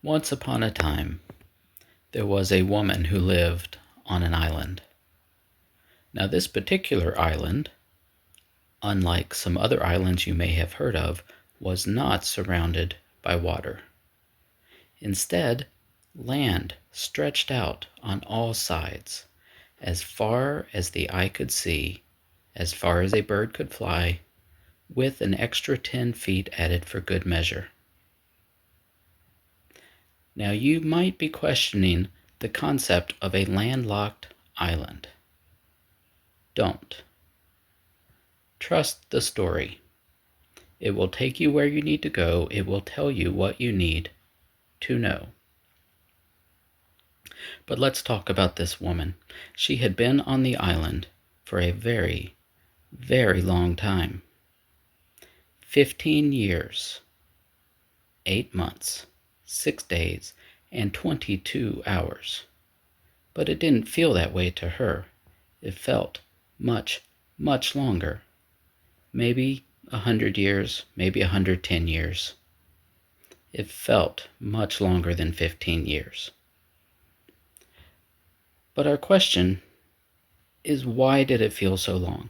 Once upon a time, there was a woman who lived on an island. Now, this particular island, unlike some other islands you may have heard of, was not surrounded by water. Instead, land stretched out on all sides, as far as the eye could see, as far as a bird could fly, with an extra 10 feet added for good measure. Now, you might be questioning the concept of a landlocked island. Don't. Trust the story. It will take you where you need to go. It will tell you what you need to know. But let's talk about this woman. She had been on the island for a very, very long time. 15 years, 8 months, 6 days, and 22 hours. But it didn't feel that way to her. It felt much, much longer. Maybe 100 years, maybe 110 years. It felt much longer than 15 years. But our question is, why did it feel so long?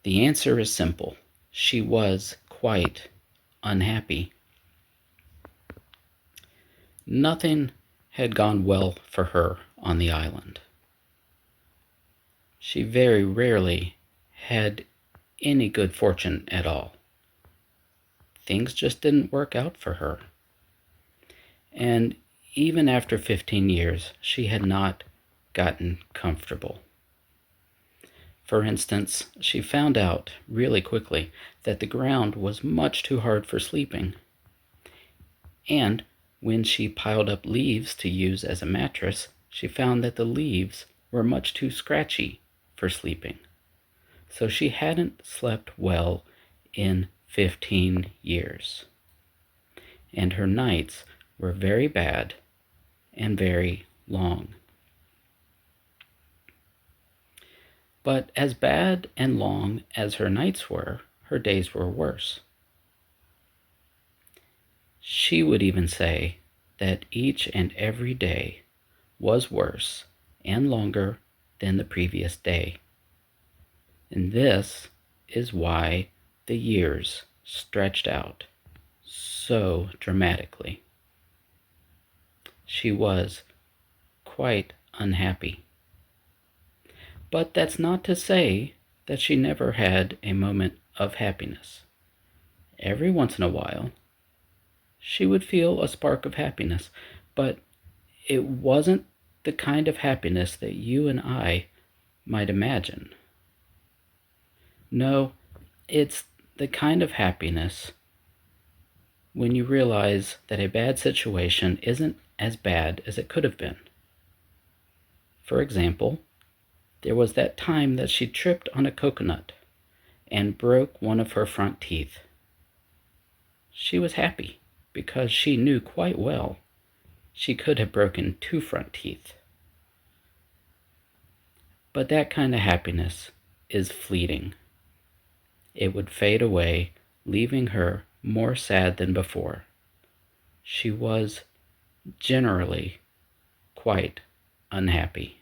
The answer is simple. She was quite unhappy. Nothing had gone well for her on the island. She very rarely had any good fortune at all. Things just didn't work out for her. And even after 15 years, she had not gotten comfortable. For instance, she found out really quickly that the ground was much too hard for sleeping. And when she piled up leaves to use as a mattress, she found that the leaves were much too scratchy for sleeping. So she hadn't slept well in 15 years. And her nights were very bad and very long. But as bad and long as her nights were, her days were worse. She would even say that each and every day was worse and longer than the previous day. And this is why the years stretched out so dramatically. She was quite unhappy. But that's not to say that she never had a moment of happiness. Every once in a while, she would feel a spark of happiness, but it wasn't the kind of happiness that you and I might imagine. No, it's the kind of happiness when you realize that a bad situation isn't as bad as it could have been. For example, there was that time that she tripped on a coconut and broke one of her front teeth. She was happy because she knew quite well she could have broken 2 front teeth. But that kind of happiness is fleeting. It would fade away, leaving her more sad than before. She was generally quite unhappy.